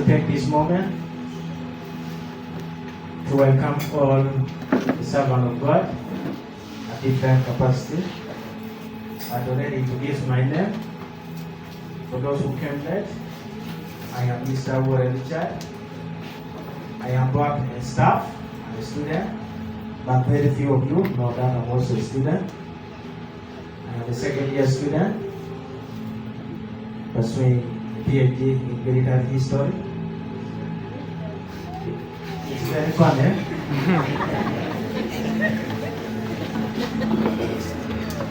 to take this moment to welcome all the servants of God at different capacity. I've already introduced my name. For those who came late, I am Mr. Warren Richard. I am both a staff and a student, but very few of you know that I'm also a student. I am a second year student pursuing a PhD in military history. It's very fun, eh?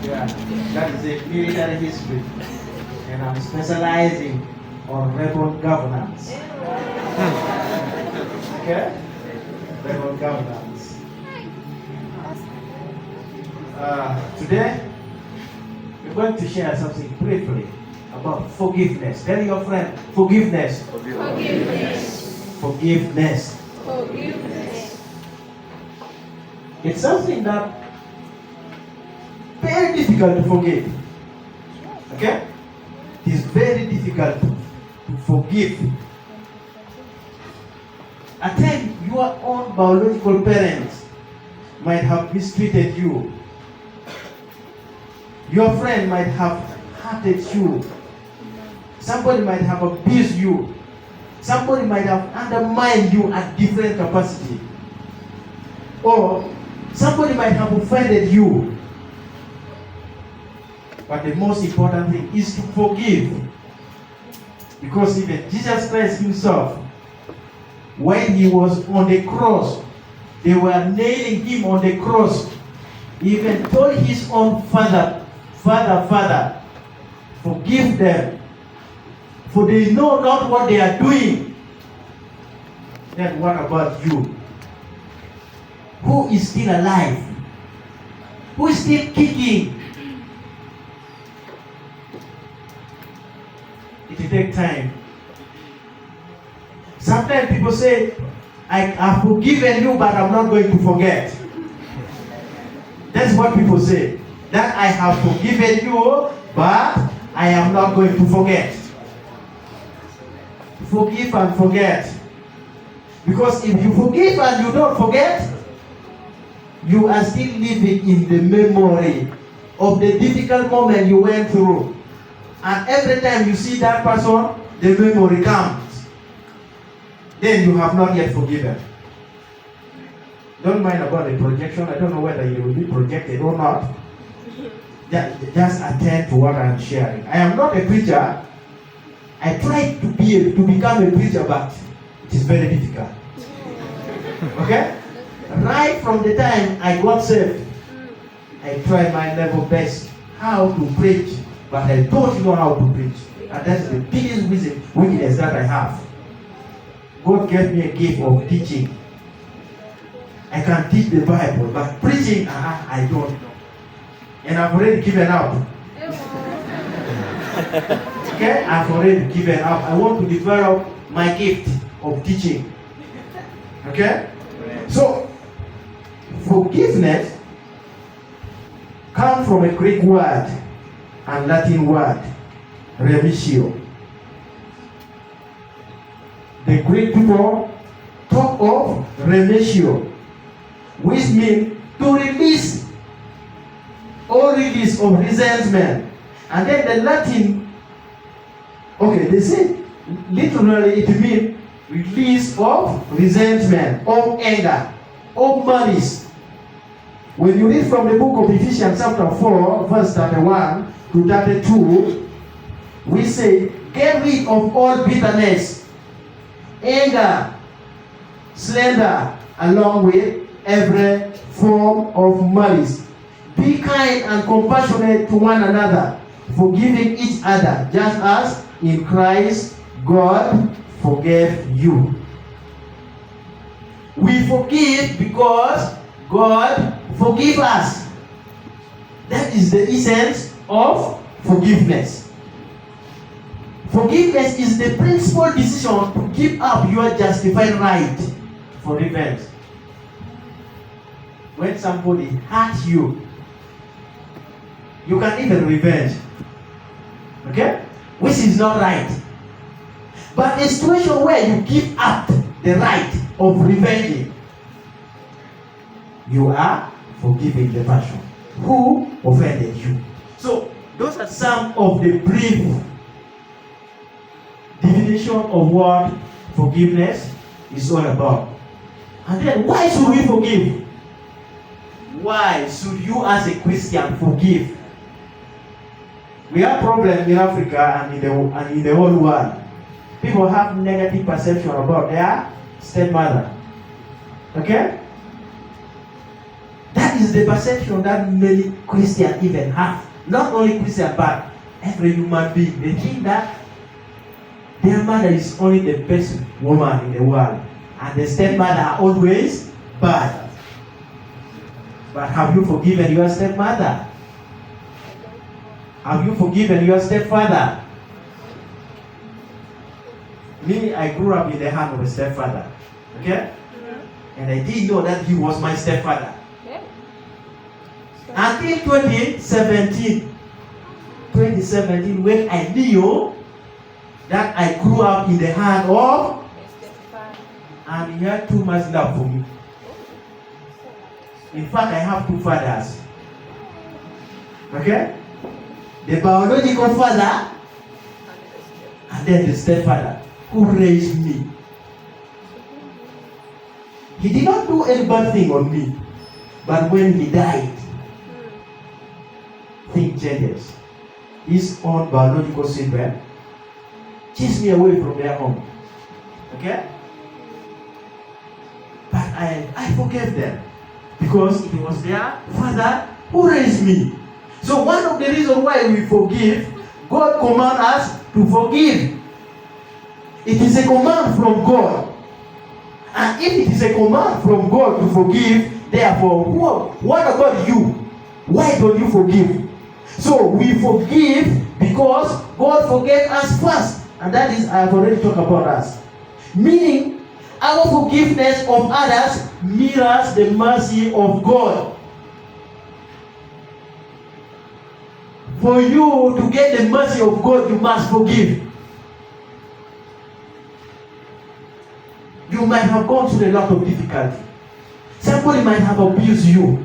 Yeah, that is a military history, and I'm specializing on rebel governance. Okay? Rebel governance. Today, we're going to share something briefly about forgiveness. Tell your friend, forgiveness. Forgiveness. Forgiveness. Forgiveness. It's something that very difficult to forgive. Okay? It is very difficult to forgive. At times, your own biological parents might have mistreated you. Your friend might have hurted you. Somebody might have abused you. Somebody might have undermined you at different capacity. Or somebody might have offended you. But the most important thing is to forgive. Because even Jesus Christ himself, when he was on the cross, they were nailing him on the cross. He even told his own father, Father, forgive them, for they know not what they are doing. Then what about you? Who is still alive? Who is still kicking? It will take time. Sometimes people say, I have forgiven you, but I'm not going to forget. That's what people say. That I have forgiven you, but I am not going to forget. Forgive and forget. Because if you forgive and you don't forget, you are still living in the memory of the difficult moment you went through. And every time you see that person, the memory comes. Then you have not yet forgiven. Don't mind about the projection. I don't know whether you will be projected or not. Just attend to what I'm sharing. I am not a preacher. I try to become a preacher, but it is very difficult. Okay? Right from the time I got saved, I tried my level best how to preach, but I don't know how to preach. And that's the biggest weakness that I have. God gave me a gift of teaching. I can teach the Bible, but preaching, I don't know. And I've already given up. Okay? I've already given up. I want to develop my gift of teaching. Okay? So, forgiveness comes from a Greek word and Latin word, remissio. The Greek people talk of remissio, which means to release or release of resentment. And then the Latin, they say literally it means release of resentment, of anger, of malice. When you read from the book of Ephesians chapter 4, verse 31 to 32, we say, get rid of all bitterness, anger, slander, along with every form of malice. Be kind and compassionate to one another, forgiving each other, just as in Christ God forgave you. We forgive because God forgives us. That is the essence of forgiveness. Forgiveness is the principal decision to give up your justified right for revenge. When somebody hurts you, you can even revenge. Okay? Which is not right. But a situation where you give up the right of revenging, you are forgiving the person who offended you. So those are some of the brief definition of what forgiveness is all about. And then, why should we forgive? Why should you as a Christian forgive? We have problems in Africa and in the whole world. People have negative perception about their stepmother. Okay? That is the perception that many Christians even have. Not only Christian, but every human being. They think that their mother is only the best woman in the world, and the stepmother are always bad. But have you forgiven your stepmother? Have you forgiven your stepfather? Me, I grew up in the hand of a stepfather. Okay? And I didn't know that he was my stepfather. Until 2017, when I knew that I grew up in the hand of, and he had too much love for me. In fact, I have two fathers. Okay? The biological father and then the stepfather who raised me. He did not do any bad thing on me. But when he died, things changes. His own biological children chased me away from their home. Okay? But I forgave them because it was their father who raised me. So one of the reasons why we forgive, God commands us to forgive. It is a command from God. And if it is a command from God to forgive, therefore, what about you? Why don't you forgive? So we forgive because God forgave us first. And that is, I have already talked about us. Meaning, our forgiveness of others mirrors the mercy of God. For you to get the mercy of God, you must forgive. You might have gone through a lot of difficulty. Somebody might have abused you.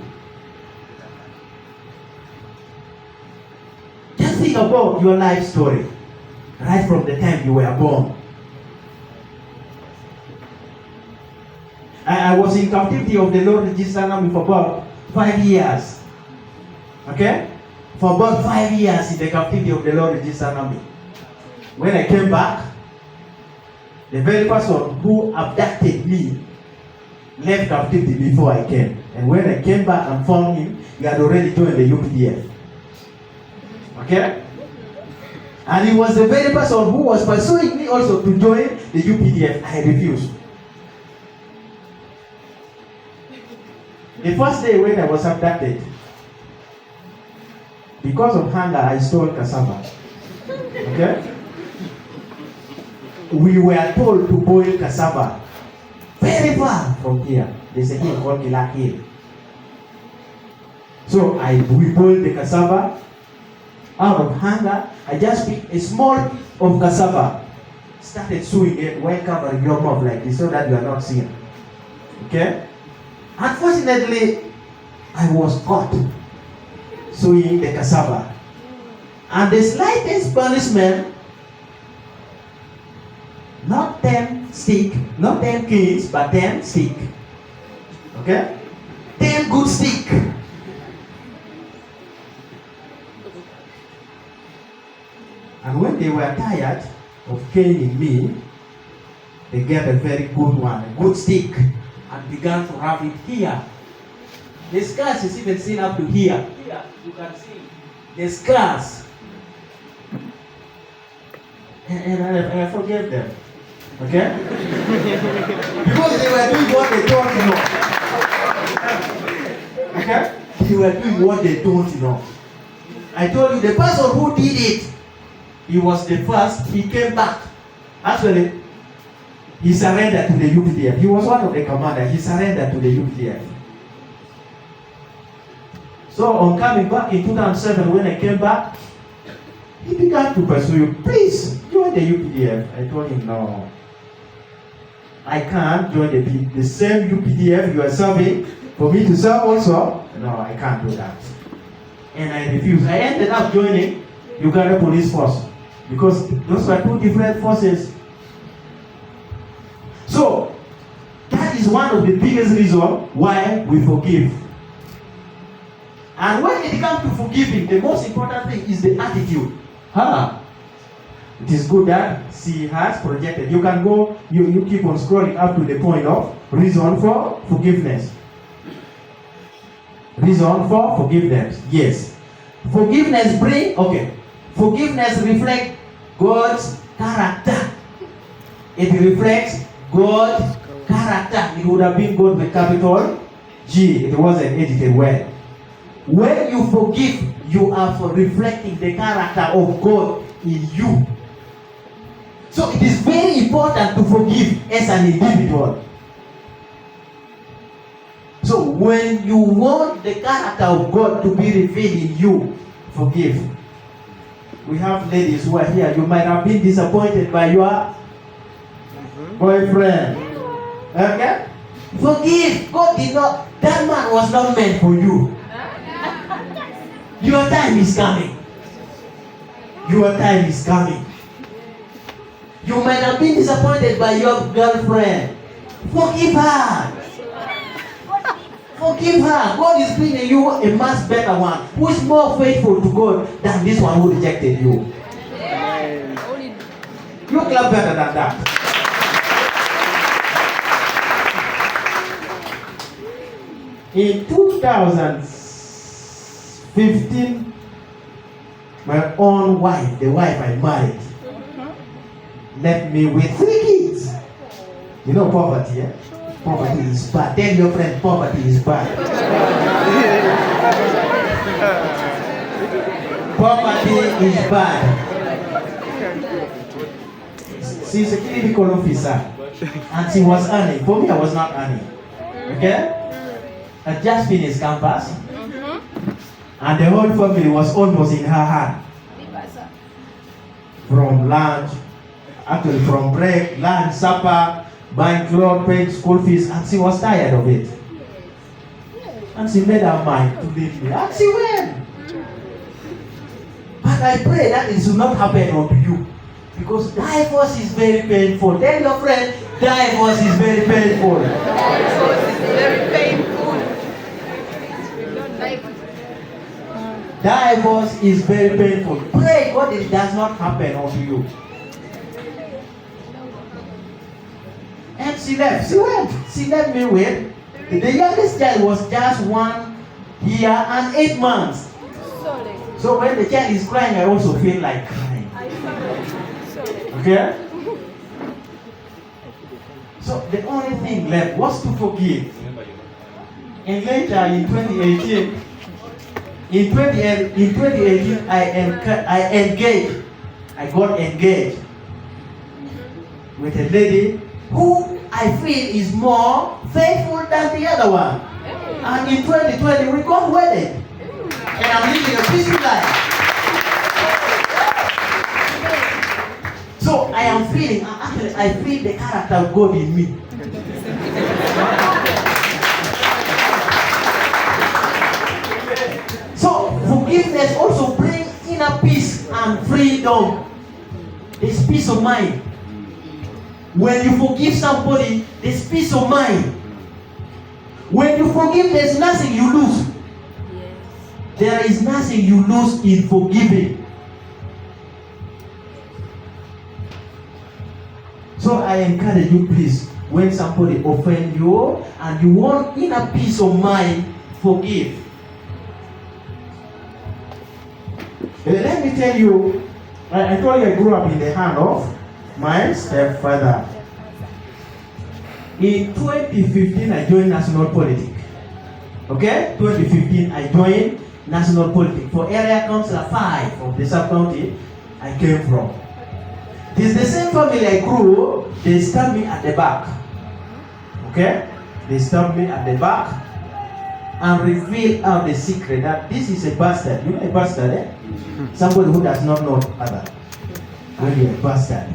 Just think about your life story, right from the time you were born. I was in captivity of the Lord Registered Army for about 5 years. Okay? For about 5 years in the captivity of the Lord Registered Army. When I came back, the very person who abducted me left captivity before I came. And when I came back and found him, he had already joined the UPDF. Okay? And he was the very person who was pursuing me also to join the UPDF. I refused. The first day when I was abducted, because of hunger, I stole cassava. Okay? We were told to boil cassava very far from here. There's a hill called Kilak Hill. So we boiled the cassava. Out of hunger, I just picked a small piece of cassava, started chewing it while covering your mouth like this so that you are not seen. Okay? Unfortunately, I was caught chewing the cassava. And the slightest punishment, not 10 stick, not 10 keys, but 10 stick. Okay? 10 good stick. And when they were tired of caning me, they get a very good one, a good stick, and began to rub it here. The scars is even seen up to here. Here, you can see the scars. And I forgave them. Okay? Because they were doing what they don't know. Okay? They were doing what they don't know. I told you, the person who did it, he was the first, he came back. Actually, he surrendered to the UPDF. He was one of the commanders. He surrendered to the UPDF. So on coming back in 2007, when I came back, He began to pursue you. Please join the UPDF. I told him, no. I can't join the same UPDF you are serving for me to serve also. No, I can't do that. And I refused. I ended up joining Uganda Police Force because those were two different forces. So, that is one of the biggest reasons why we forgive. And when it comes to forgiving, the most important thing is the attitude. It is good that she has projected. You can go, you keep on scrolling up to the point of reason for forgiveness. Reason for forgiveness. Yes. Forgiveness Forgiveness reflects God's character. It reflects God's character. It would have been God with capital G. It was an edited word. When you forgive, you are for reflecting the character of God in you. So it is very important to forgive as an individual. So when you want the character of God to be revealed in you, forgive. We have ladies who are here. You might have been disappointed by your boyfriend. Okay? Forgive. God did not. That man was not meant for you. Your time is coming. Your time is coming. You might have been disappointed by your girlfriend. Forgive her. Forgive her. God is bringing you a much better one who is more faithful to God than this one who rejected you. You clap better than that. In 2015, my own wife, the wife I married, left me with 3 kids. You know poverty, eh? Poverty is bad. Tell your friend poverty is bad. Poverty is bad. She's a clinical officer and she was earning. For me, I was not earning. Okay? I just finished campus and the whole family was almost in her hand. From lunch, actually from break, lunch, supper, buying clothes, paying school fees, and she was tired of it. And she made her mind to leave me. And she went. But I pray that it should not happen unto you. Because divorce is very painful. Tell your friend, divorce is very painful. Divorce is very painful. Divorce is very painful. Pray God it does not happen unto you. And she left. She went. She left me with. The youngest child was just 1 year and 8 months. So when the child is crying, I also feel like crying. Okay? So the only thing left was to forgive. And later in 2018, I engaged. I got engaged with a lady who I feel is more faithful than the other one. And in 2020, we got wedded. And I'm living a peaceful life. So I am feeling, actually, I feel the character of God in me. So forgiveness also brings inner peace and freedom. There's peace of mind. When you forgive somebody, there's peace of mind. When you forgive, there's nothing you lose. There is nothing you lose in forgiving. So I encourage you, please, when somebody offends you and you want inner peace of mind, forgive. Let me tell you, I told you I grew up in the hand of my stepfather. In 2015, I joined national politics. Okay? 2015, I joined national politics for area councillor 5 of the sub-county I came from. This is the same family I grew. They stabbed me at the back. Okay? They stabbed me at the back and revealed out the secret that this is a bastard. You know a bastard, eh? Somebody who does not know father. When you're a bastard,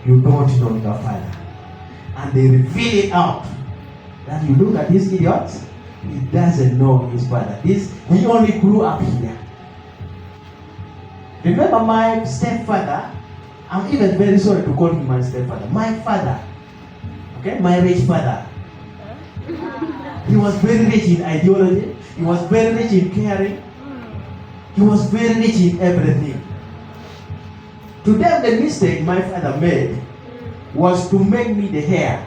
you don't know your father. And they reveal it out. That you look at this idiot, he doesn't know his father. He only grew up here. Remember my stepfather? I'm even very sorry to call him my stepfather. My father, okay, my rich father. He was very rich in ideology. He was very rich in caring. He was very rich in everything. To them, the mistake my father made was to make me the heir.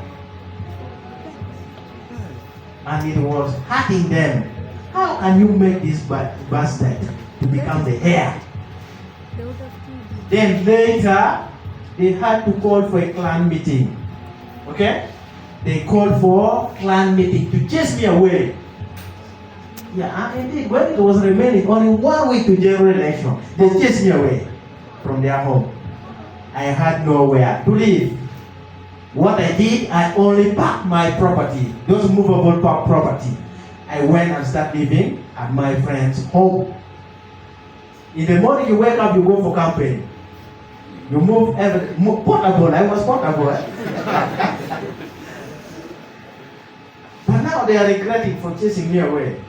And it was hurting them. How can you make this bastard to become the heir? Then later, they had to call for a clan meeting. Okay? They called for clan meeting to chase me away. Yeah, and indeed, when it was remaining only 1 week to general election, they chased me away from their home. I had nowhere to live. What I did, I only packed my property, those movable property. I went and started living at my friend's home. In the morning you wake up, you go for campaign. You move portable. I was portable. But now they are regretting for chasing me away.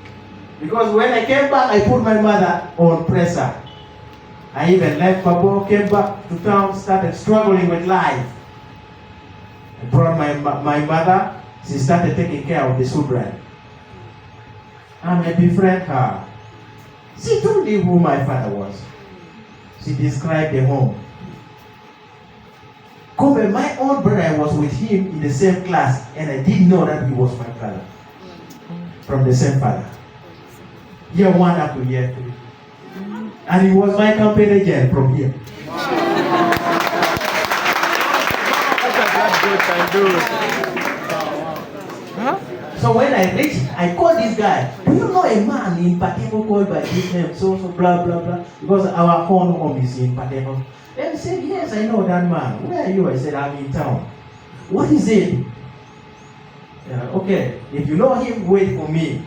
Because when I came back, I put my mother on pressure. I even left Pabo, came back to town, started struggling with life. I brought my mother. She started taking care of the children. And I befriended her. She told me who my father was. She described the home. Kobe, my own brother, was with him in the same class, and I didn't know that he was my father. From the same father. Year 1 up to year 3. And he was my campaign agent from here. So when I reached, I called this guy. Do you know a man in Pateco called by this name? So blah blah blah. Because our home is in Pateco. Then he said, yes, I know that man. Where are you? I said, I'm in town. What is it? Okay, if you know him, wait for me.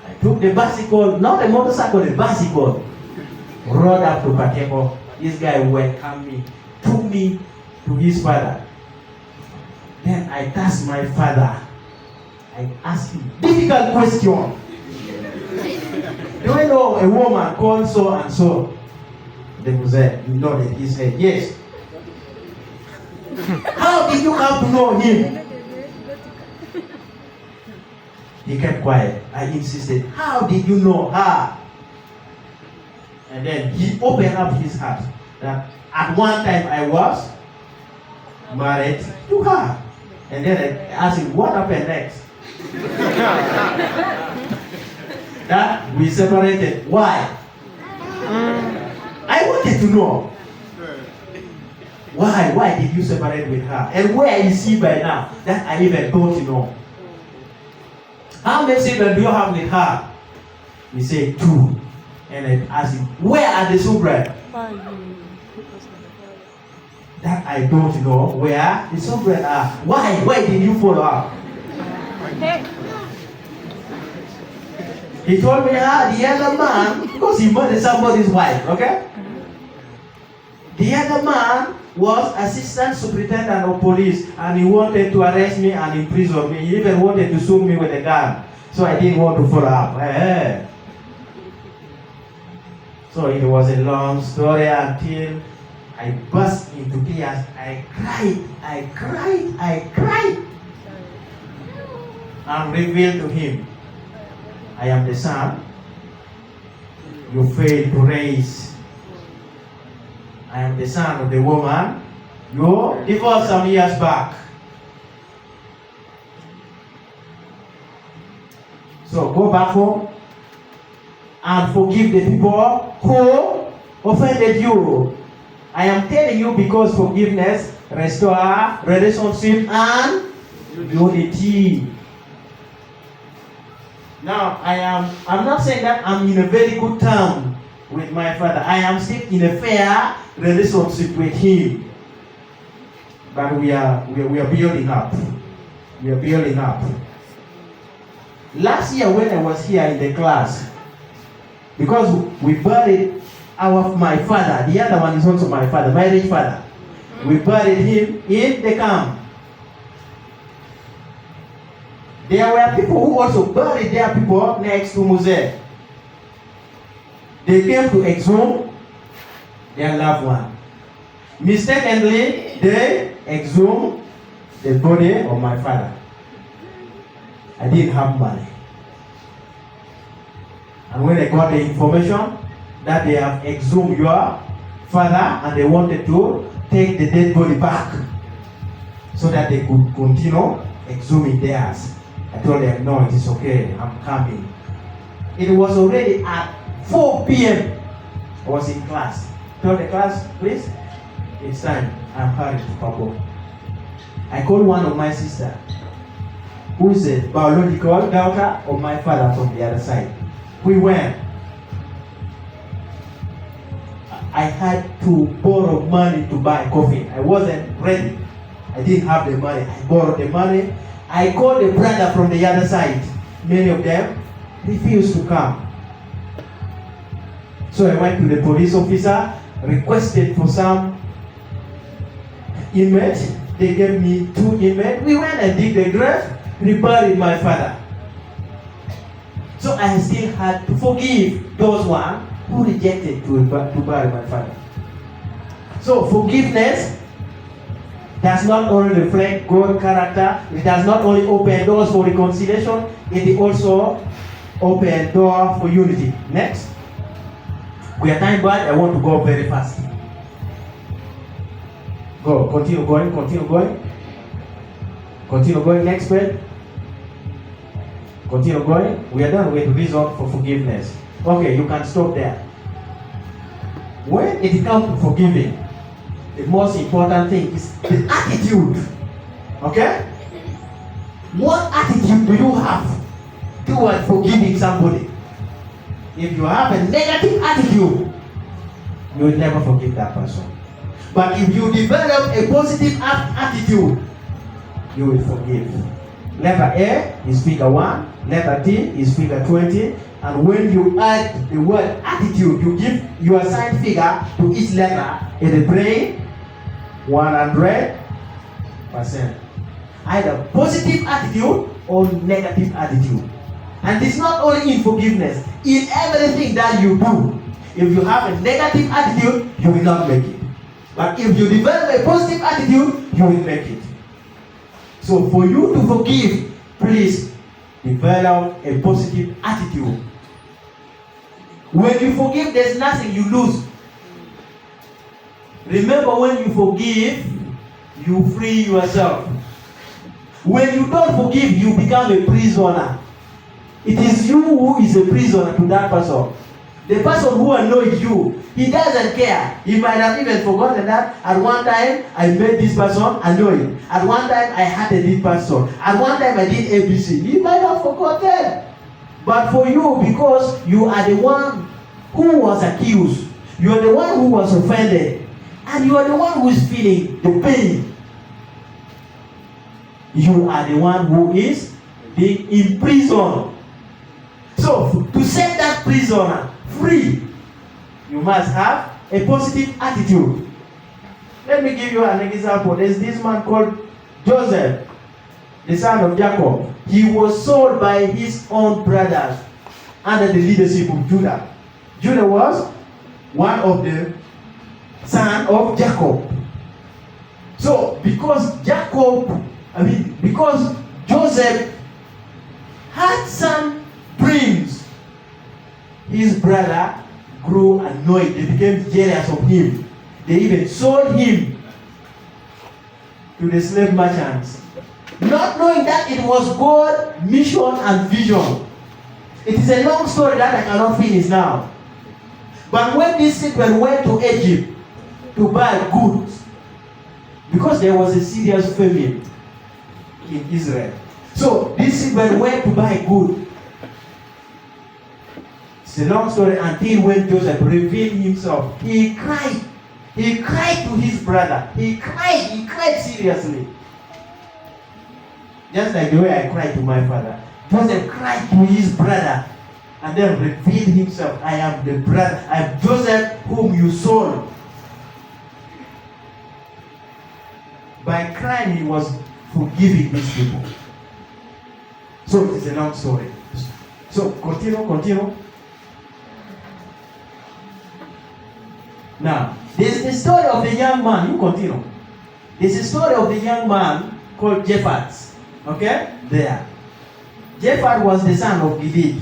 I took the bicycle, not the motorcycle, the bicycle. Rode up to Pateco. This guy welcomed me, took me to his father. Then I asked my father. I asked him difficult question. Do I know a woman called so and so? Then he said, you know that? He said, yes. How did you come to know him? He kept quiet. I insisted, how did you know her? And then he opened up his heart that at one time I was married to her. And then I asked him, what happened next? That we separated. Why? I wanted to know. Why? Why did you separate with her? And where is she by now? That I even don't know. How many children do you have with her? He said 2. And I asked him, where are the children? That I don't know where the children are. Why? Why did you follow up? He told me, the other man, because he murdered somebody's wife, okay? The other man was assistant superintendent of police, and he wanted to arrest me and imprison me. He even wanted to shoot me with a gun. So I didn't want to follow up. So it was a long story until I burst into tears. I cried. And revealed to him, I am the son you failed to raise. I am the son of the woman you divorced some years back. So go back home and forgive the people who offended you. I am telling you because forgiveness restores relationship and unity. Now, I'm not saying that I'm in a very good term with my father. I am still in a fair relationship with him. But we are building up. We are building up. Last year when I was here in the class, because we buried my father, the other one is also my father, my rich father. We buried him in the camp. There were people who also buried their people next to Moses. They came to exhume their loved one. Mistakenly, they exhumed the body of my father. I didn't have money. And when I got the information that they have exhumed your father and they wanted to take the dead body back so that they could continue exhuming theirs, I told them, no, it is okay, I'm coming. It was already at 4 p.m. I was in class. Told the class, please, it's time. I'm hurrying to Pabo. I called one of my sister, who is a biological daughter of my father from the other side. We went. I had to borrow money to buy coffee. I wasn't ready. I didn't have the money. I borrowed the money. I called a brother from the other side. Many of them refused to come. So I went to the police officer, requested for some inmates. They gave me 2 inmates. We went and did the grave, reburied my father. So I still had to forgive those ones who rejected to bury my father. So forgiveness does not only reflect God's character, it does not only open doors for reconciliation, it also opens doors for unity. Next. We are time bad, I want to go very fast. Go, continue going, continue going. Continue going, next page. Continue going. We are done with reason for forgiveness. Okay, you can stop there. When it comes to forgiving, the most important thing is the attitude. Okay? What attitude do you have toward forgiving somebody? If you have a negative attitude, you will never forgive that person. But if you develop a positive attitude, you will forgive. Letter A is figure 1, letter T is figure 20, and when you add the word attitude, you give your sign figure to each letter in the brain, 100%. Either positive attitude or negative attitude. And it's not only in forgiveness, in everything that you do. If you have a negative attitude, you will not make it. But if you develop a positive attitude, you will make it. So for you to forgive, please develop a positive attitude. When you forgive, there's nothing you lose. Remember, when you forgive, you free yourself. When you don't forgive, you become a prisoner. It is you who is a prisoner to that person. The person who annoyed you, he doesn't care. He might have even forgotten that at one time I made this person annoying. At one time I hated this person. At one time I did ABC. He might have forgotten. But for you, because you are the one who was accused, you are the one who was offended, and you are the one who is feeling the pain, you are the one who is being imprisoned. So, to set that prisoner free, you must have a positive attitude. Let me give you an example. There's this man called Joseph, the son of Jacob. He was sold by his own brothers under the leadership of Judah. Judah was one of the sons of Jacob. So, because Joseph had some dreams, his brother grew annoyed. They became jealous of him. They even sold him to the slave merchants, not knowing that it was God's mission and vision. It is a long story that I cannot finish now. But when these people went to Egypt to buy goods, because there was a serious famine in Israel, so these people went to buy goods. It's a long story until when Joseph revealed himself. He cried. He cried to his brother. He cried seriously. Just like the way I cried to my father. Joseph cried to his brother. and then revealed himself. I am the brother, I am Joseph whom you sold. By crying, he was forgiving these people. So it is a long story. So continue. Now, there's the story of the young man. You continue. There's the story of the young man called Jephthah. Okay? There. Jephthah was the son of Gilead.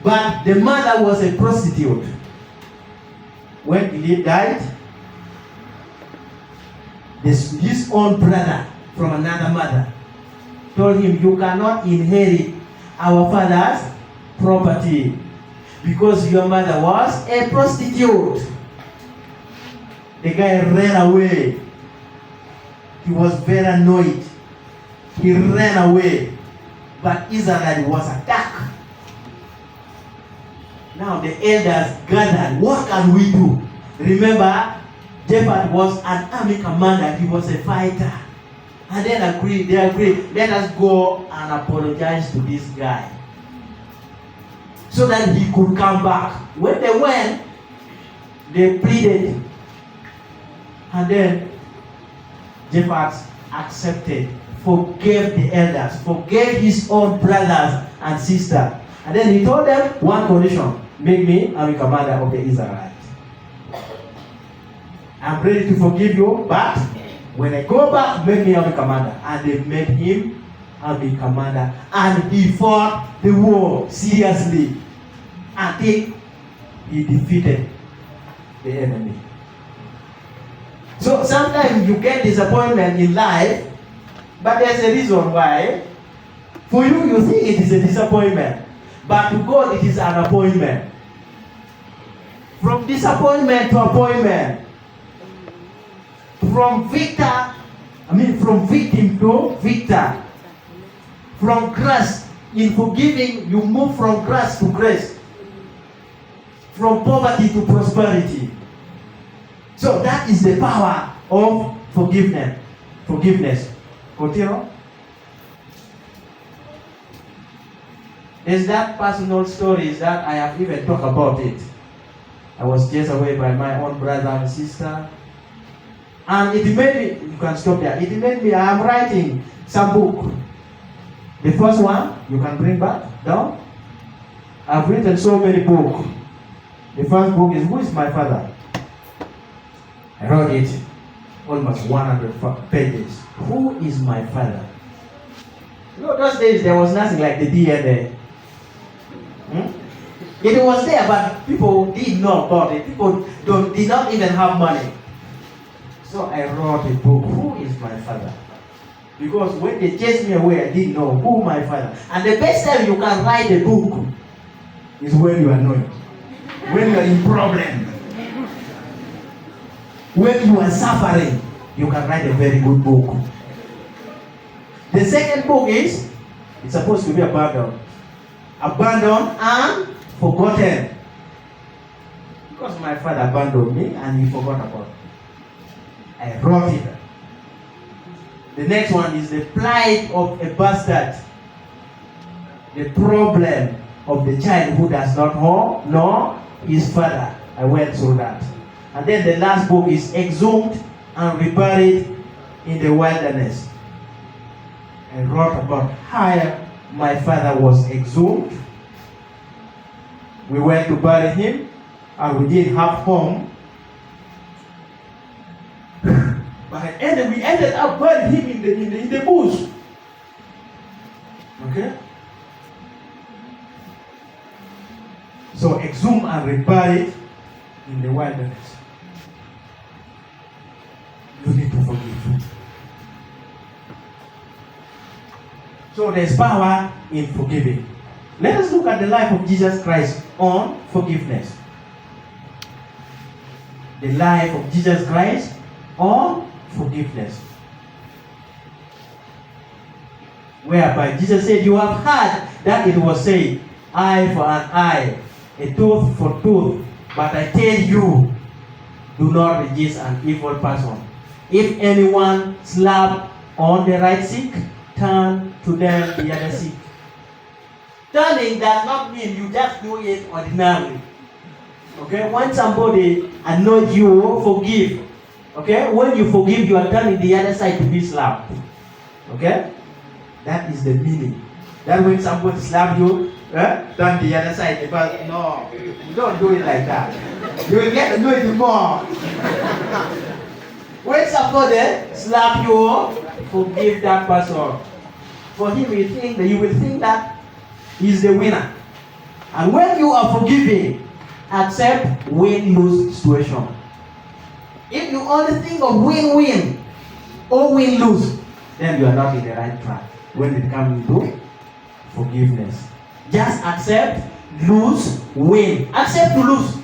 But the mother was a prostitute. When Gilead died, his own brother from another mother told him, you cannot inherit our father's property because your mother was a prostitute. The guy ran away. He was very annoyed. He ran away. But Israel was attacked. Now the elders gathered. What can we do? Remember, Jephthah was an army commander. He was a fighter. And then they agreed, let us go and apologize to this guy so that he could come back. When they went, they pleaded. And then Jephthah accepted, forgave the elders, forgave his own brothers and sisters. And then he told them one condition: make me army commander of the Israelites. I'm ready to forgive you, but when I go back, make me army commander. And they made him army commander. And he fought the war seriously until he defeated the enemy. So sometimes you get disappointment in life, but there's a reason why. For you, you think it is a disappointment, but to God it is an appointment. From disappointment to appointment. From victim to victor. From grace, in forgiving, you move from grace to grace. From poverty to prosperity. So that is the power of forgiveness. Continue. There's that personal stories that I have even talked about it. I was chased away by my own brother and sister. And it made me, you can stop there. It made me, I am writing some book. The first one, you can bring back down. I've written so many books. The first book is Who is My Father? I wrote it almost 100 pages. Who is my father? You know, those days there was nothing like the DNA. It was there, but people didn't know about it. People did not even have money. So I wrote a book, Who is my father? Because when they chased me away, I didn't know who my father. And the best time you can write a book is when you are annoyed. When you are in problem. When you are suffering, you can write a very good book. The second book is, it's supposed to be abandoned. Abandoned and forgotten. Because my father abandoned me and he forgot about me. I wrote it. The next one is the plight of a bastard. The problem of the child who does not know his father. I went through that. And then the last book is Exhumed and Reburied in the Wilderness. I wrote about how my father was exhumed. We went to bury him and we didn't have home. But we ended up burying him in the bush. Okay? So exhumed and reburied in the wilderness. You need to forgive. So there's power in forgiving. Let us look at the life of Jesus Christ on forgiveness. The life of Jesus Christ on forgiveness. Whereby Jesus said, you have heard that it was said, eye for an eye, a tooth for tooth. But I tell you, do not resist an evil person. If anyone slap on the right cheek, turn to them the other cheek. Turning does not mean you just do it ordinarily. Okay? When somebody annoys you, forgive. Okay? When you forgive, you are turning the other side to be slapped. Okay? That is the meaning. That when somebody slap you, turn the other side. Because no, you don't do it like that. You will get annoyed more. When somebody slap you, forgive that person. For him, you will think that he's the winner. And when you are forgiving, accept win-lose situation. If you only think of win-win or win-lose, then you are not in the right track when it comes to forgiveness. Just accept, lose, win. Accept to lose.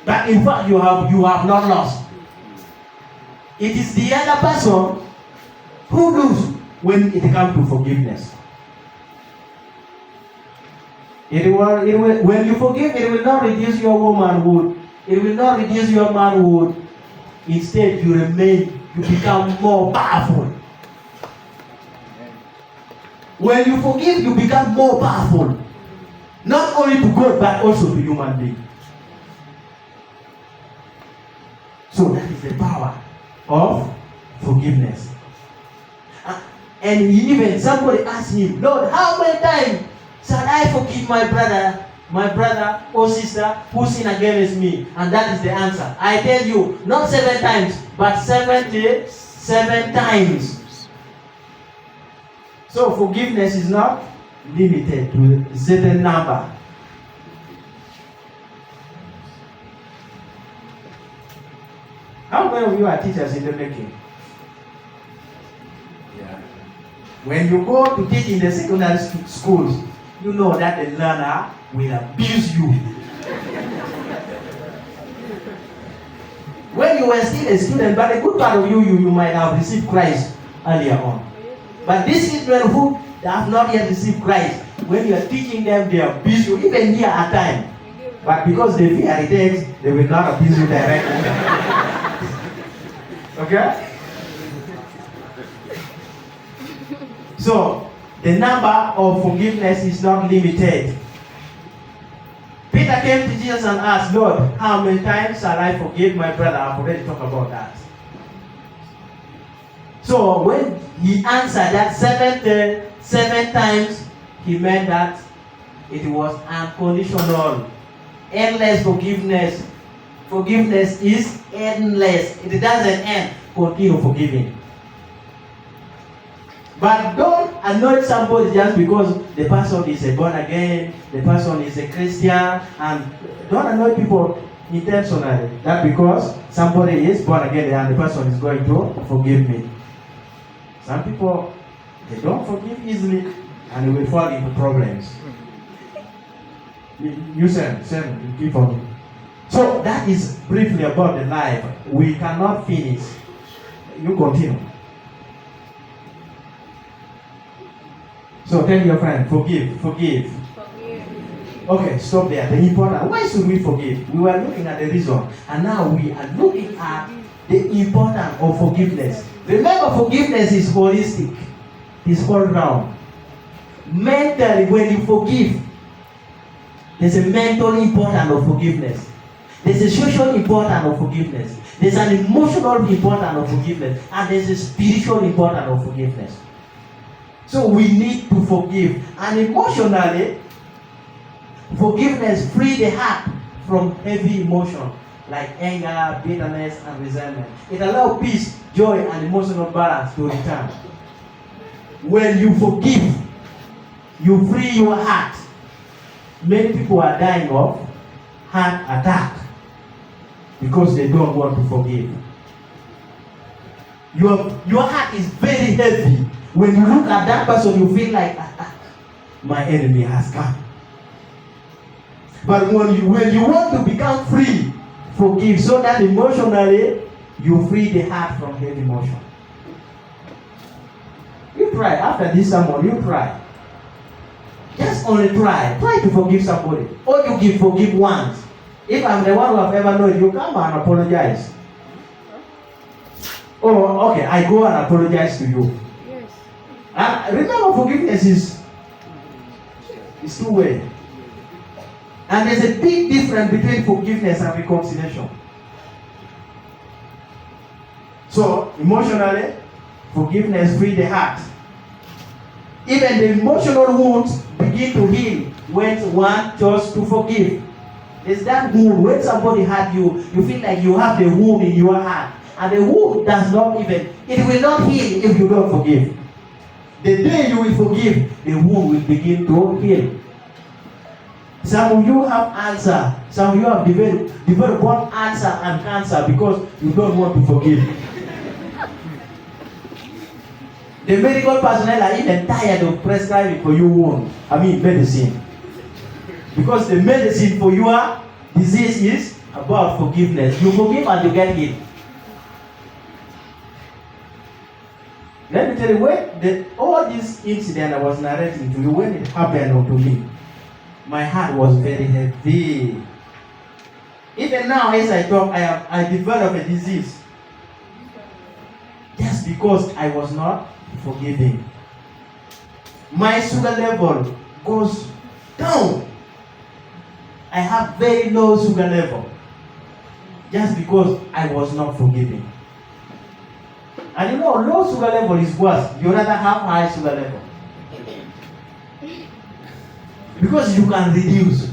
But in fact, you have not lost. It is the other person who loses when it comes to forgiveness. When you forgive, it will not reduce your womanhood. It will not reduce your manhood. Instead, you become more powerful. When you forgive, you become more powerful. Not only to God, but also to human beings. So that is the power of forgiveness. And even somebody asked him, Lord, how many times shall I forgive my brother or sister who sin against me? And that is the answer. I tell you, not 7 times, but 77 times. So forgiveness is not limited to a certain number. How many of you are teachers in the making? Yeah. When you go to teach in the secondary schools, you know that the learner will abuse you. When you were still a student, but a good part of you might have received Christ earlier on. But these children who have not yet received Christ, when you are teaching them, they abuse you, even here at times. But because they fear attacks, they will not abuse you directly. Okay? So, the number of forgiveness is not limited. Peter came to Jesus and asked, Lord, how many times shall I forgive my brother? I've already talked about that. So, when he answered that 7 times, he meant that it was unconditional, endless forgiveness. Forgiveness is endless. It doesn't end. Continue forgiving. But don't annoy somebody just because the person is a born again, the person is a Christian, and don't annoy people intentionally. That because somebody is born again and the person is going to forgive me. Some people, they don't forgive easily and they will fall into problems. You keep on. So that is briefly about the life. We cannot finish. You continue. So tell your friend, forgive. Okay, stop there. The important. Why should we forgive? We were looking at the reason, and now we are looking at the importance of forgiveness. Remember, forgiveness is holistic. It's all round. Mentally, when you forgive, there's a mental importance of forgiveness. There's a social importance of forgiveness. There's an emotional importance of forgiveness. And there's a spiritual importance of forgiveness. So we need to forgive. And emotionally, forgiveness frees the heart from heavy emotion like anger, bitterness, and resentment. It allows peace, joy, and emotional balance to return. When you forgive, you free your heart. Many people are dying of heart attack because they don't want to forgive. Your heart is very heavy. When you look at that person, you feel like, my enemy has come. But when you want to become free, forgive so that emotionally you free the heart from heavy emotion. You try. After this sermon, you try. Just only try. Try to forgive somebody. Or you forgive once. If I'm the one who have ever known you, come and apologize. Oh, okay, I go and apologize to you. Yes. And remember, forgiveness is It's two way. And there's a big difference between forgiveness and reconciliation. So, emotionally, forgiveness frees the heart. Even the emotional wounds begin to heal when one chose to forgive. There's that wound. When somebody hurt you, you feel like you have the wound in your heart. And the wound does not even, it will not heal if you don't forgive. The day you will forgive, the wound will begin to heal. Some of you have cancer. Some of you have developed both cancer and cancer because you don't want to forgive. The medical personnel are even tired of prescribing for you medicine. Because the medicine for your disease is about forgiveness. You forgive and you get healed. Let me tell you, when all this incident I was narrating to you, when it happened to me, my heart was very heavy. Even now, as I talk, I developed a disease. Just because I was not forgiving. My sugar level goes down. I have very low sugar level. Just because I was not forgiving. And you know, low sugar level is worse. You rather have high sugar level. Because you can reduce.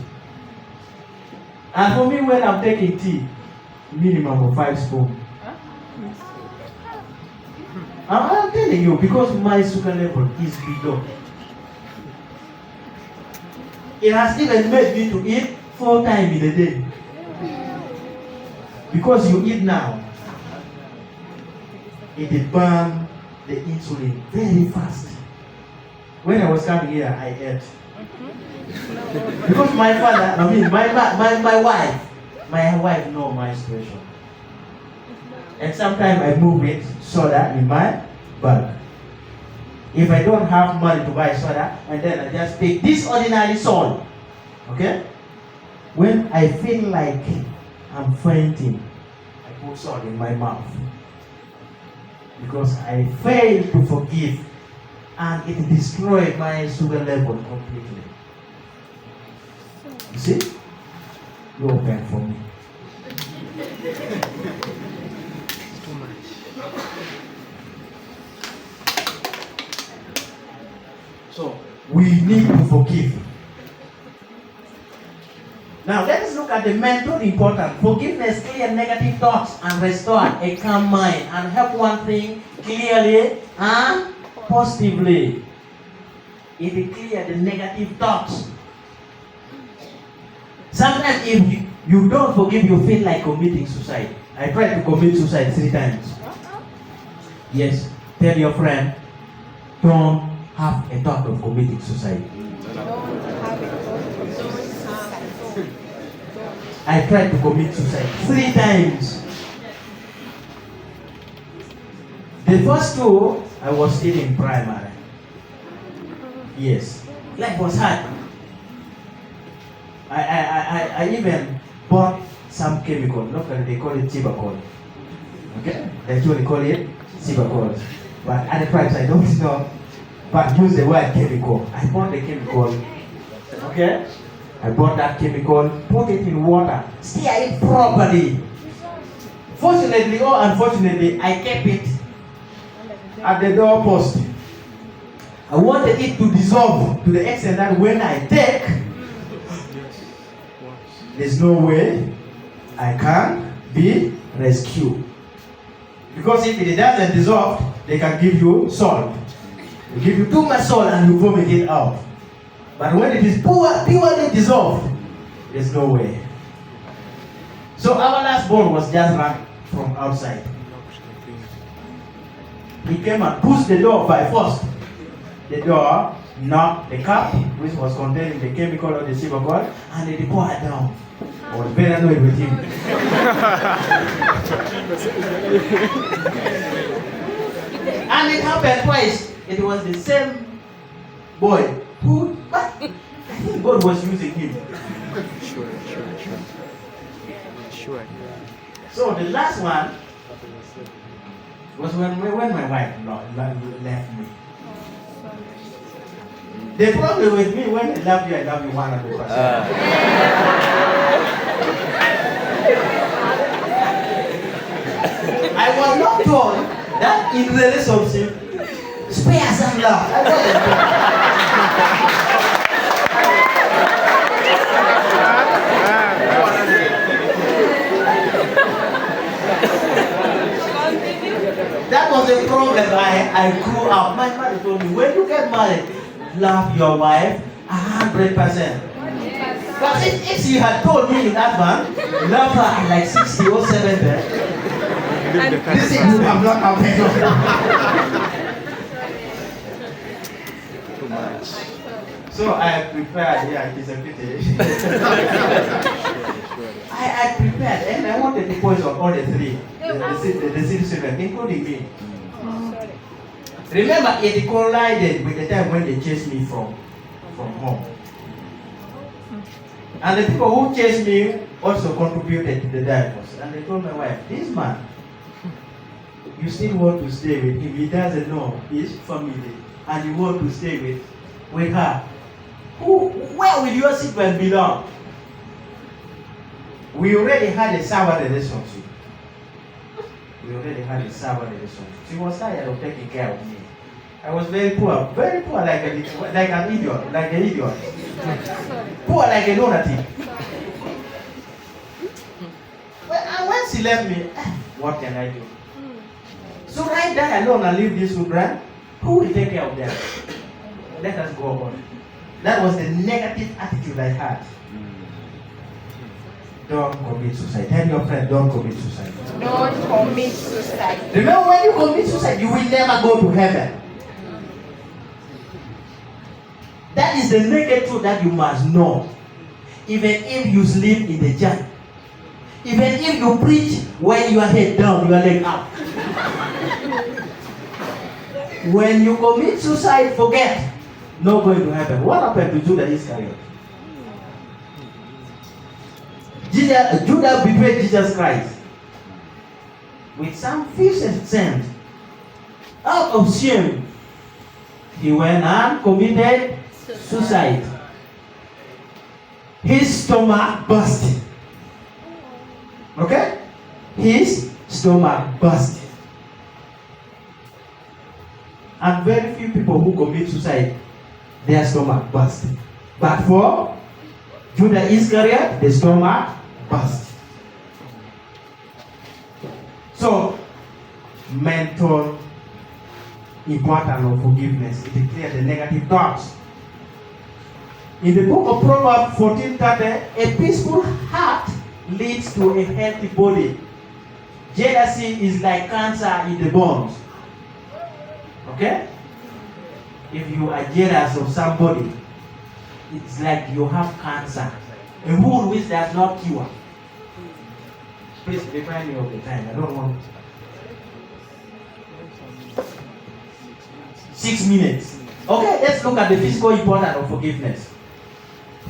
And for me, when I'm taking tea, minimum of 5 spoons. I'm telling you, because my sugar level is below. It has even made me to eat 4 times in a day. Because you eat now, it burns the insulin very fast. When I was coming here, I ate. Because my father, my wife know my situation. And sometimes I move it soda in my bag. If I don't have money to buy soda, and then I just take this ordinary salt. Okay? When I feel like I'm fainting, I put salt in my mouth. Because I failed to forgive, and it destroyed my sugar level completely. You see? You open for me. So, we need to forgive. Now, let us look at the mental importance. Forgiveness clears negative thoughts and restore a calm mind and help one think clearly and positively. It clears the negative thoughts. Sometimes if you don't forgive, you feel like committing suicide. I tried to commit suicide 3 times. Yes. Tell your friend, don't have a thought of committing suicide. I tried to commit suicide 3 times. The first 2, I was still in primary. Yes. Life was hard. I even bought some chemical. Locally they call it Cibacol. Okay? That's what they call it, Cibacol. But at the times I don't know. But use the word chemical. I bought the chemical. Okay? I bought that chemical, put it in water, stir it properly. Fortunately or unfortunately, I kept it at the doorpost. I wanted it to dissolve to the extent that when I take, there's no way I can be rescued. Because if it doesn't dissolve, they can give you salt. They give you too much salt and you vomit it out. But when it is purely dissolved, there's no way. So our last born was just run from outside. He came and pushed the door by force. The door knocked the cup, which was containing the chemical or the Cibacol, and they poured it down. I was very annoyed with him. And it happened twice. It was the same boy who, but I think God was using him. Sure. So the last one was when my wife left me. The problem with me, when I love you 100%. I was not told that in relationship, spare some love. I wasn't told. That was the problem I grew up. My mother told me, when you get married, love your wife 100%. But if she had told me in advance, love her at like 60 or 70, this is would have not happened. Too much. So I prepared, yeah, it is a pity. I prepared and I wanted the voice of all the three, the city children, including me. Remember, it collided with the time when they chased me from home. And the people who chased me also contributed to the divorce. And they told my wife, this man, you still want to stay with him. He doesn't know his family. And you want to stay with her. Where will your children belong? We already had a sour relationship. She was tired of taking care of me. I was very poor, like an idiot. Poor like a lunatic. And when she left me, what can I do? So I die alone and leave these children. Who will take care of them? Let us go on. That was the negative attitude I had. Don't commit suicide. Tell your friend, don't commit suicide. Don't commit suicide. Remember, when you commit suicide, you will never go to heaven. That is the naked truth that you must know. Even if you sleep in the church, even if you preach when your head down, your leg up. When you commit suicide, forget. Not going to heaven. What happened to Judas Iscariot? Judas betrayed Jesus Christ with some 50 out of shame. He went and committed suicide. His stomach burst. Okay? His stomach burst. And very few people who commit suicide, their stomach burst. But for Judas Iscariot, the stomach burst. So, mental importance of forgiveness. It clears the negative thoughts. In the book of Proverbs 14:30, a peaceful heart leads to a healthy body. Jealousy is like cancer in the bones. Okay? If you are jealous of somebody, it's like you have cancer. A wound which does not cure. Please remind me of the time. I don't want 6 minutes. Okay, let's look at the physical importance of forgiveness.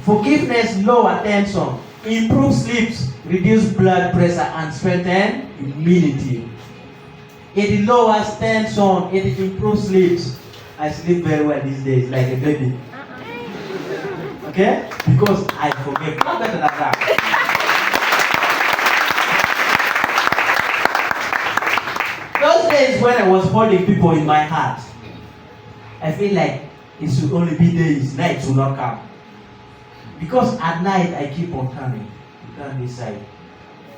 Forgiveness lowers tension, improves sleep, reduces blood pressure, and strengthens immunity. It lowers tension, it improves sleep. I sleep very well these days, like a baby. Okay? Because I forgive. Not better than that. Those days when I was holding people in my heart, I feel like it should only be days, nights will not come. Because at night I keep on turning. Turn this side.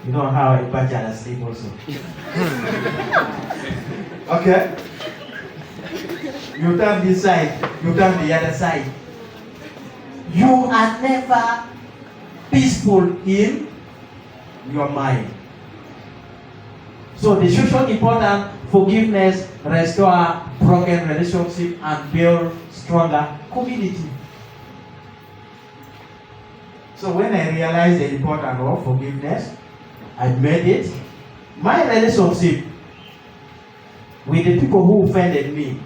You know how a bachelor sleep also. Okay? You turn this side, you turn the other side. You are never peaceful in your mind. So the social important forgiveness restore broken relationship and build stronger community. So when I realized the importance of forgiveness, I made it. My relationship with the people who offended me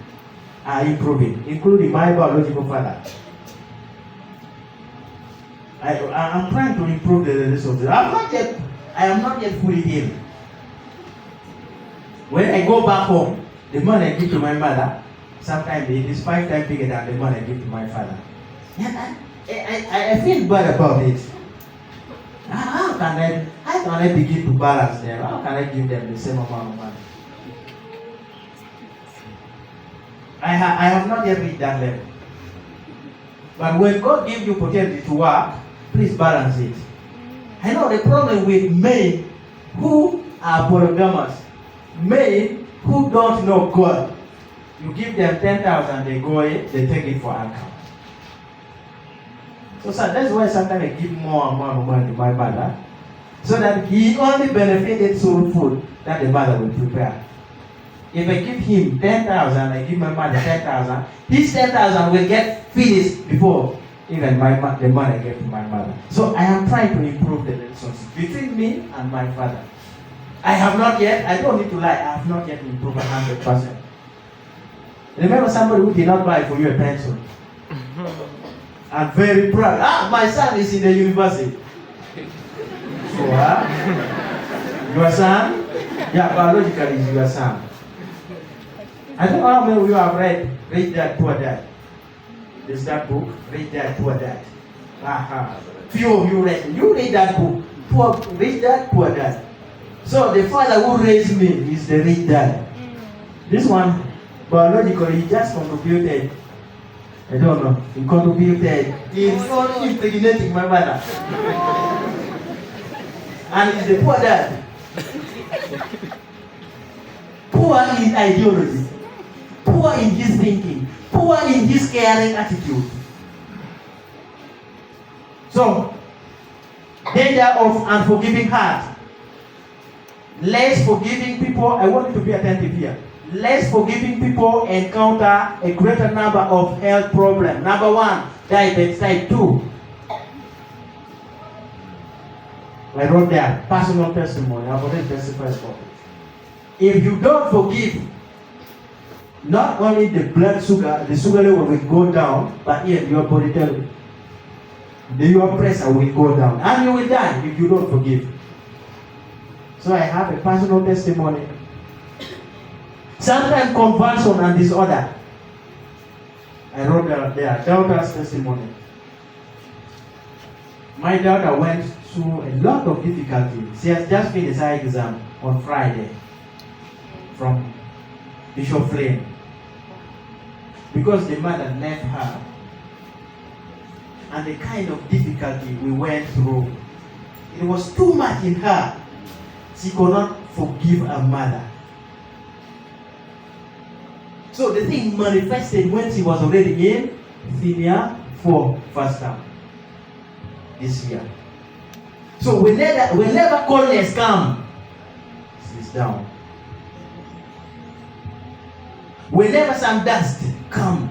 are improving, including my biological father. I'm trying to improve the relationship. I am not yet fully healed. When I go back home, the money I give to my mother, Sometimes it is 5 times bigger than the money I give to my father. And I feel bad about it. How can I begin to balance them? How can I give them the same amount of money? I have not yet reached that level. But when God gives you opportunity to work, please balance it. I know the problem with men who are polygamous, men who don't know God. You give them 10,000, they go in, they take it for account. So that's why sometimes I give more and more money to my mother, so that he only benefited soul food that the mother will prepare. If I give him 10,000, I give my mother 10,000, his 10,000 will get finished before even the money I gave to my mother. So I am trying to improve the relationship between me and my father. I have not yet, I don't need to lie, I have not yet improved 100%. Remember somebody who did not buy for you a pencil? I'm very proud. My son is in the university. So, your son? Yeah, biologically is your son. I don't know how many of you have read That Poor Dad. There's that book, Read That Poor Dad. Few of you read it. You read that book. Read That Poor Dad. So the father who raised me is the rich dad. This one, biologically, he just contributed. I don't know. He contributed in only impregnating my mother. And he's the poor dad. Poor in ideology. Poor in his thinking. Poor in his caring attitude. So, danger of unforgiving heart. Less forgiving people, I want you to be attentive here. Less forgiving people encounter a greater number of health problems. Number 1, diabetes type 2. I wrote there, personal testimony. I've already testified about it. If you don't forgive, not only the blood sugar, the sugar level will go down, but even your body temperature, your pressure will go down. And you will die if you don't forgive. So I have a personal testimony. Sometimes convulsion and disorder. I wrote there, daughter's testimony. My daughter went through a lot of difficulty. She has just finished her exam on Friday from Bishop Flynn. Because the mother left her. And the kind of difficulty we went through, it was too much in her. She could not forgive her mother. So the thing manifested when she was already in senior 4 first term this year. So whenever coldness comes, she's down. Whenever some dust comes,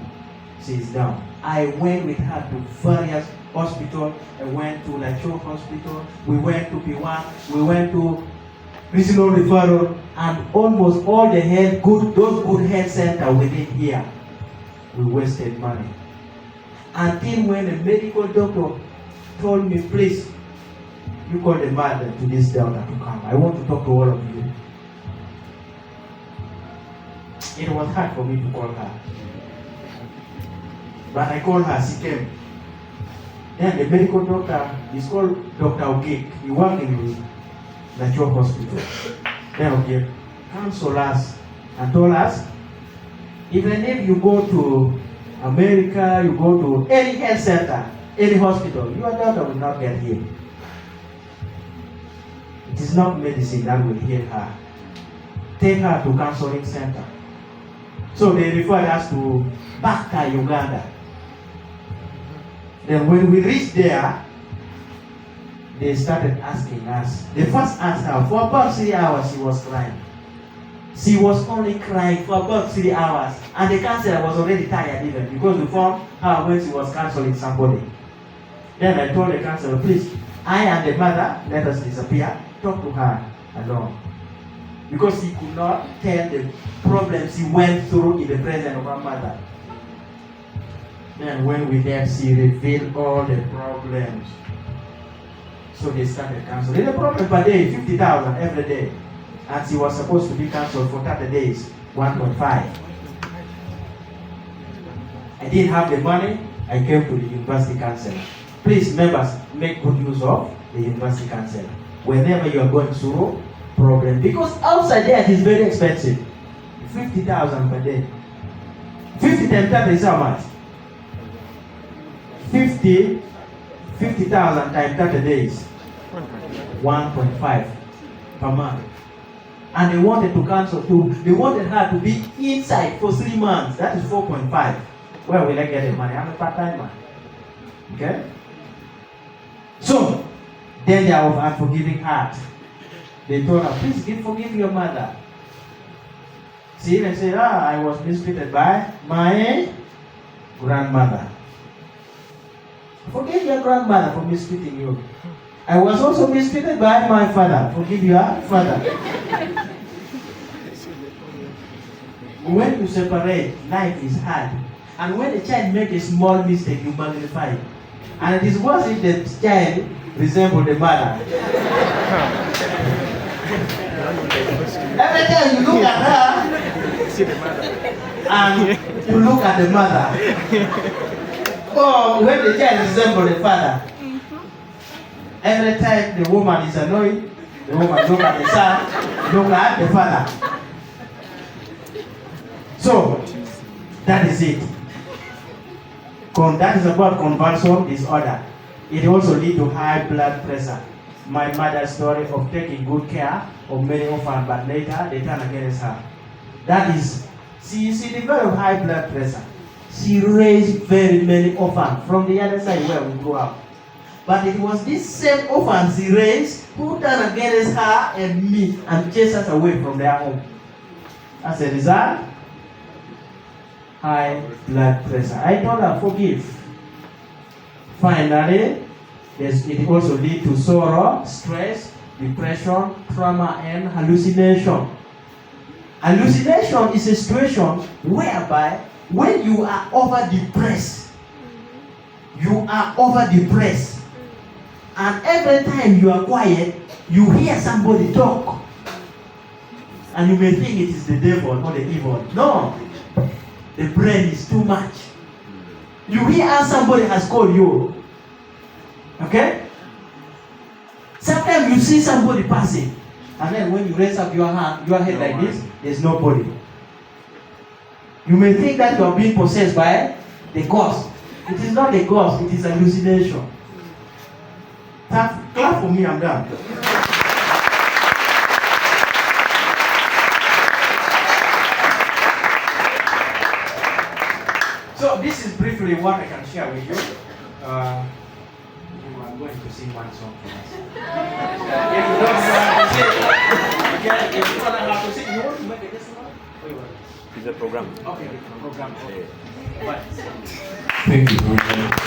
she's down. I went with her to various hospitals. I went to La Chow Hospital. We went to P1. We went to regional referral, and almost all the those good health centers within here, we wasted money. Until when a medical doctor told me, please, you call the mother to this daughter to come. I want to talk to all of you. It was hard for me to call her. But I called her, she came. Then the medical doctor is called Dr. Ogik. He worked in La Chow Hospital. Then Ogik counseled us and told us, even if you go to America, you go to any health center, any hospital, your daughter will not get healed. It is not medicine that will heal her. Take her to counseling center. So they referred us to Bacta, Uganda. Then when we reached there, they started asking us. They first asked her, for about 3 hours she was crying. She was only crying for about 3 hours. And the counselor was already tired even, because we found her when she was counseling somebody. Then I told the counselor, please, I and the mother, let us disappear, talk to her alone. Because he could not tell the problems he went through in the presence of her mother. Then when we left, she revealed all the problems. So they started counseling. The problem per day, 50,000 every day. And she was supposed to be counseled for 30 days, 1.5. I didn't have the money. I came to the university counselor. Please, members, make good use of the university counselor whenever you are going through problem, because outside there it is very expensive. 50,000 per day. 50 times 30 is how much? 50,000 times 30 days. 1.5 per month. And they wanted to cancel too. They wanted her to be inside for 3 months. That is 4.5. Where will I get the money? I'm a part-timer. Okay? So, danger of unforgiving heart. They told her, please forgive your mother. She even said, I was mistreated by my grandmother. Forgive your grandmother for mistreating you. I was also mistreated by my father. Forgive your father. When you separate, life is hard. And when a child makes a small mistake, you magnify it. And it is worse if the child resembles the mother. Every time you look at her, and you look at the mother. Or when the child resembles the father. Every time the woman is annoyed, the woman look at the son, look at the father. So, that is it. That is about convulsion disorder. It also leads to high blood pressure. My mother's story of taking good care of many orphans, but later they turn against her. That is, she developed high blood pressure. She raised very many orphans from the other side where we grew up. But it was this same orphans she raised who turned against her and me and chased us away from their home. As a result, high blood pressure. I told her, forgive. Finally, it also leads to sorrow, stress, depression, trauma, and hallucination. Hallucination is a situation whereby when you are over-depressed, and every time you are quiet, you hear somebody talk, and you may think it is the devil or the evil. No, the brain is too much. You hear how somebody has called you. Okay? Sometimes you see somebody passing, and then when you raise up your hand, your head like this, there's nobody. You may think that you are being possessed by the ghost. It is not the ghost, it is a hallucination. Clap for me, I'm done. So this is briefly what I can share with you. I'm going to sing one song for us. If you don't know how to sing, okay? If you don't know how to sing, you want to make it this one? It's a program. Okay, program. Okay. Right. Thank you very much.